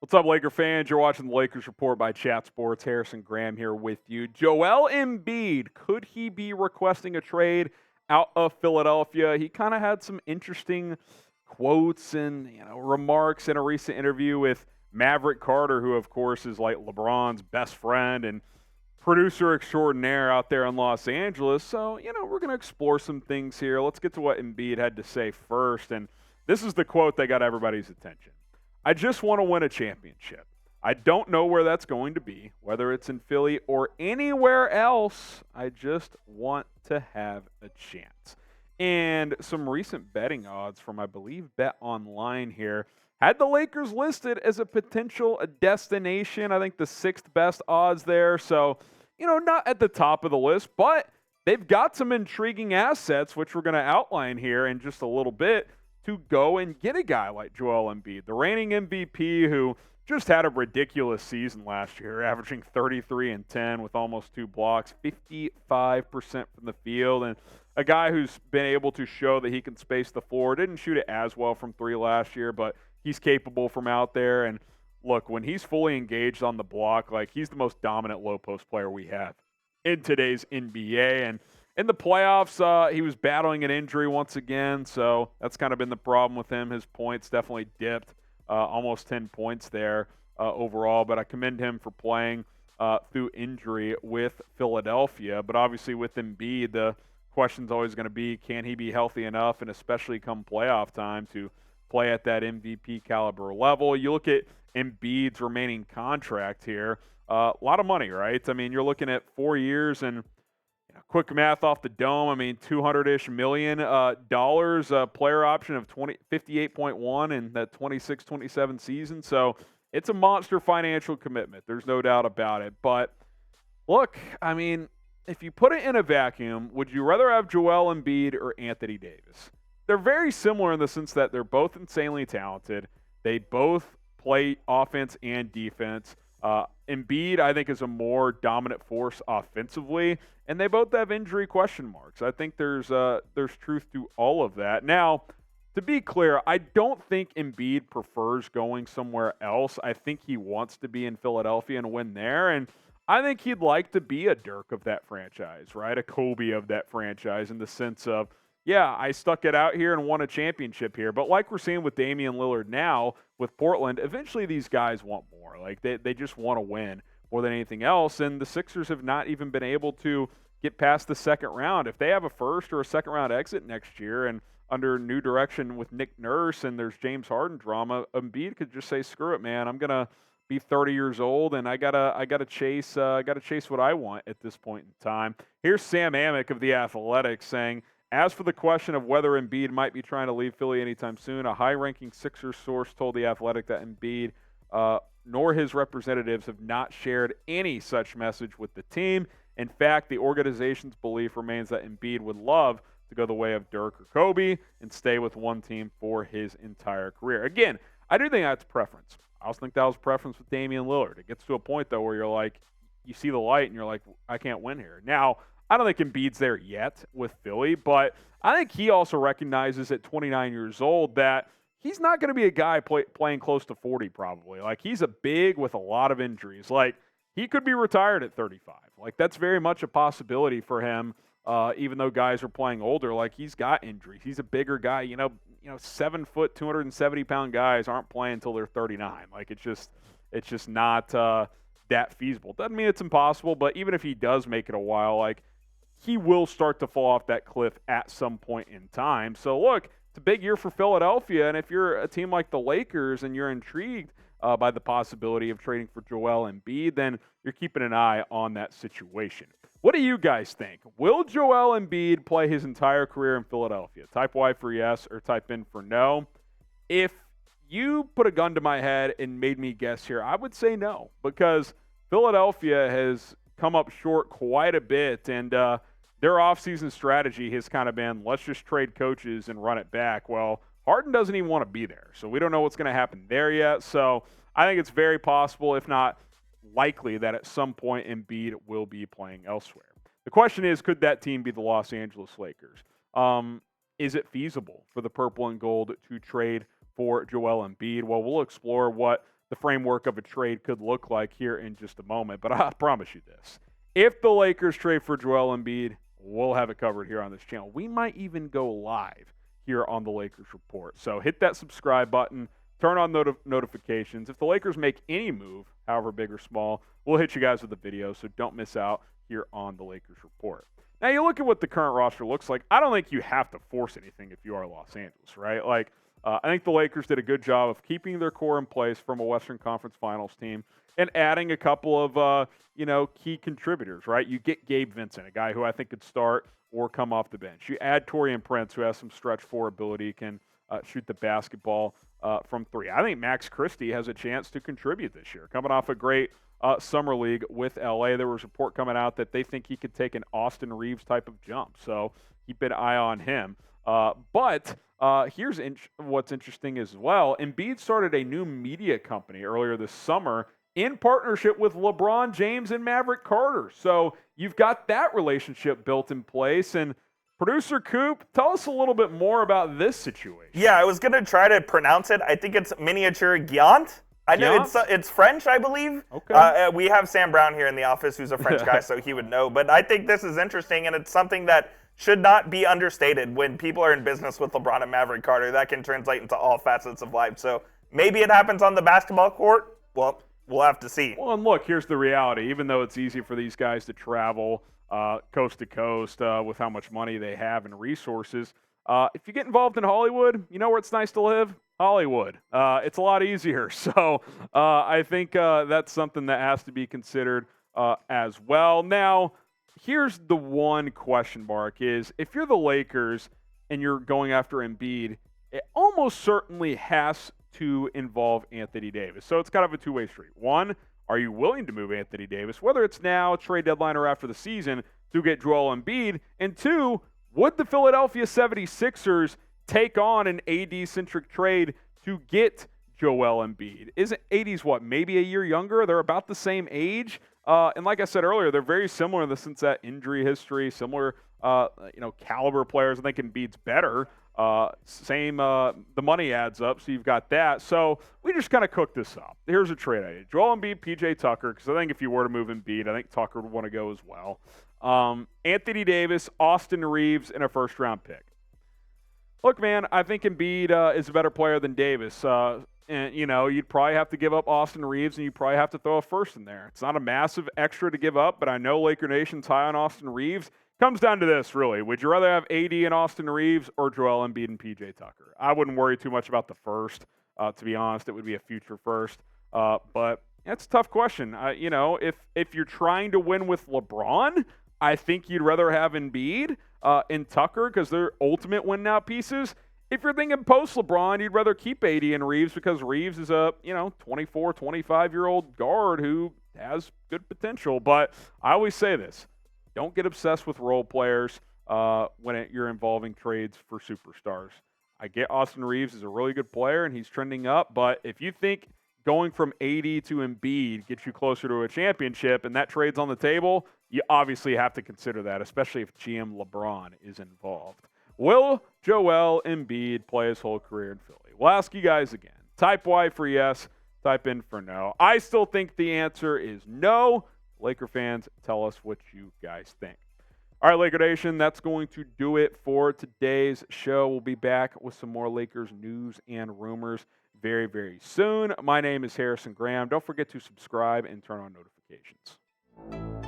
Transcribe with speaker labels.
Speaker 1: What's up, Laker fans? You're watching the Lakers Report by Chat Sports. Harrison Graham here with you. Joel Embiid, could he be requesting a trade out of Philadelphia? He kind of had some interesting quotes and remarks in a recent interview with Maverick Carter, who of course is like LeBron's best friend and producer extraordinaire out there in Los Angeles. So, we're going to explore some things here. Let's get to what Embiid had to say first. And this is the quote that got everybody's attention. I just want to win a championship. I don't know where that's going to be, whether it's in Philly or anywhere else. I just want to have a chance. And some recent betting odds from, I believe, Bet Online here had the Lakers listed as a potential destination. I think the sixth best odds there. So, not at the top of the list, but they've got some intriguing assets, which we're going to outline here in just a little bit, to go and get a guy like Joel Embiid, the reigning MVP who just had a ridiculous season last year, averaging 33 and 10 with almost 2 blocks, 55% from the field, and a guy who's been able to show that he can space the floor. Didn't shoot it as well from 3 last year, but he's capable from out there. And look, when he's fully engaged on the block, like, he's the most dominant low post player we have in today's NBA. And in the playoffs, he was battling an injury once again, so that's kind of been the problem with him. His points definitely dipped, almost 10 points there overall, but I commend him for playing through injury with Philadelphia. But obviously with Embiid, the question's always going to be, can he be healthy enough, and especially come playoff time, to play at that MVP caliber level? You look at Embiid's remaining contract here, a lot of money, right? I mean, you're looking at 4 years and quick math off the dome, I mean, $200-ish million dollars, player option of 58.1 in that 26-27 season. So it's a monster financial commitment. There's no doubt about it. But look, I mean, if you put it in a vacuum, would you rather have Joel Embiid or Anthony Davis? They're very similar in the sense that they're both insanely talented. They both play offense and defense. Embiid, I think, is a more dominant force offensively, and they both have injury question marks. I think there's truth to all of that. Now, to be clear, I don't think Embiid prefers going somewhere else. I think he wants to be in Philadelphia and win there, and I think he'd like to be a Dirk of that franchise, right? A Kobe of that franchise, in the sense of, yeah, I stuck it out here and won a championship here. But like we're seeing with Damian Lillard now with Portland, eventually these guys want more. Like, they just want to win more than anything else. And the Sixers have not even been able to get past the second round. If they have a first or a second round exit next year and under new direction with Nick Nurse and there's James Harden drama, Embiid could just say, screw it, man. I'm going to be 30 years old and I gotta chase what I want at this point in time. Here's Sam Amick of The Athletic saying, as for the question of whether Embiid might be trying to leave Philly anytime soon, a high-ranking Sixers source told The Athletic that Embiid nor his representatives have not shared any such message with the team. In fact, the organization's belief remains that Embiid would love to go the way of Dirk or Kobe and stay with one team for his entire career. Again, I do think that's preference. I also think that was preference with Damian Lillard. It gets to a point, though, where you're like, you see the light and you're like, I can't win here. Now, I don't think Embiid's there yet with Philly, but I think he also recognizes at 29 years old that he's not going to be a guy playing close to 40 probably. Like, he's a big with a lot of injuries. Like, he could be retired at 35. Like, that's very much a possibility for him, even though guys are playing older. Like, he's got injuries. He's a bigger guy. 7 foot, 270-pound guys aren't playing until they're 39. Like, it's just not that feasible. Doesn't mean it's impossible, but even if he does make it a while, like, he will start to fall off that cliff at some point in time. So, look, it's a big year for Philadelphia, and if you're a team like the Lakers and you're intrigued by the possibility of trading for Joel Embiid, then you're keeping an eye on that situation. What do you guys think? Will Joel Embiid play his entire career in Philadelphia? Type Y for yes or type in for no. If you put a gun to my head and made me guess here, I would say no, because Philadelphia has come up short quite a bit, and their offseason strategy has kind of been, let's just trade coaches and run it back. Well, Harden doesn't even want to be there, so we don't know what's going to happen there yet. So I think it's very possible, if not likely, that at some point Embiid will be playing elsewhere. The question is, could that team be the Los Angeles Lakers? Is it feasible for the purple and gold to trade for Joel Embiid? Well, we'll explore what the framework of a trade could look like here in just a moment. But I promise you this. If the Lakers trade for Joel Embiid, we'll have it covered here on this channel. We might even go live here on the Lakers Report. So hit that subscribe button, turn on notifications. If the Lakers make any move, however big or small, we'll hit you guys with a video, so don't miss out here on the Lakers Report. Now, you look at what the current roster looks like. I don't think you have to force anything if you are Los Angeles, right? Like, I think the Lakers did a good job of keeping their core in place from a Western Conference Finals team and adding a couple of, key contributors, right? You get Gabe Vincent, a guy who I think could start or come off the bench. You add Taurean Prince, who has some stretch four ability, can shoot the basketball from three. I think Max Christie has a chance to contribute this year. Coming off a great summer league with LA, there was a report coming out that they think he could take an Austin Reaves type of jump. So keep an eye on him. But here's what's interesting as well. Embiid started a new media company earlier this summer in partnership with LeBron James and Maverick Carter. So you've got that relationship built in place. And producer Coop, tell us a little bit more about this situation.
Speaker 2: Yeah, I was going to try to pronounce it. I think it's miniature Giant. I know it's French, I believe.
Speaker 1: Okay.
Speaker 2: We have Sam Brown here in the office, who's a French guy, so he would know. But I think this is interesting, and it's something that should not be understated. When people are in business with LeBron and Maverick Carter, that can translate into all facets of life. So maybe it happens on the basketball court. Well, we'll have to see.
Speaker 1: Well, and look, here's the reality. Even though it's easy for these guys to travel coast to coast with how much money they have and resources, if you get involved in Hollywood, you know where it's nice to live? Hollywood. It's a lot easier. So I think that's something that has to be considered as well. Now, here's the one question mark is if you're the Lakers and you're going after Embiid, it almost certainly has to involve Anthony Davis. So it's kind of a two-way street. One, are you willing to move Anthony Davis, whether it's now, trade deadline, or after the season, to get Joel Embiid? And two, would the Philadelphia 76ers take on an AD-centric trade to get Joel Embiid? Isn't AD's maybe a year younger? They're about the same age. And like I said earlier, they're very similar in the sense that injury history, similar, caliber players. I think Embiid's better. The money adds up, so you've got that. So we just kind of cooked this up. Here's a trade idea. Joel Embiid, PJ Tucker, because I think if you were to move Embiid, I think Tucker would want to go as well. Anthony Davis, Austin Reaves, and a first-round pick. Look, man, I think Embiid is a better player than Davis. And, you'd probably have to give up Austin Reaves, and you'd probably have to throw a first in there. It's not a massive extra to give up, but I know Laker Nation's high on Austin Reaves. Comes down to this, really. Would you rather have AD and Austin Reaves or Joel Embiid and PJ Tucker? I wouldn't worry too much about the first. To be honest, it would be a future first. But that's a tough question. If you're trying to win with LeBron, I think you'd rather have Embiid and Tucker because they're ultimate win-now pieces. If you're thinking post-LeBron, you'd rather keep AD and Reaves because Reaves is a 24, 25-year-old guard who has good potential. But I always say this. Don't get obsessed with role players when you're involving trades for superstars. I get Austin Reaves is a really good player, and he's trending up. But if you think going from AD to Embiid gets you closer to a championship and that trade's on the table, you obviously have to consider that, especially if GM LeBron is involved. Will Joel Embiid play his whole career in Philly? We'll ask you guys again. Type Y for yes, type in for no. I still think the answer is no. Laker fans, tell us what you guys think. All right, Laker Nation, that's going to do it for today's show. We'll be back with some more Lakers news and rumors very, very soon. My name is Harrison Graham. Don't forget to subscribe and turn on notifications.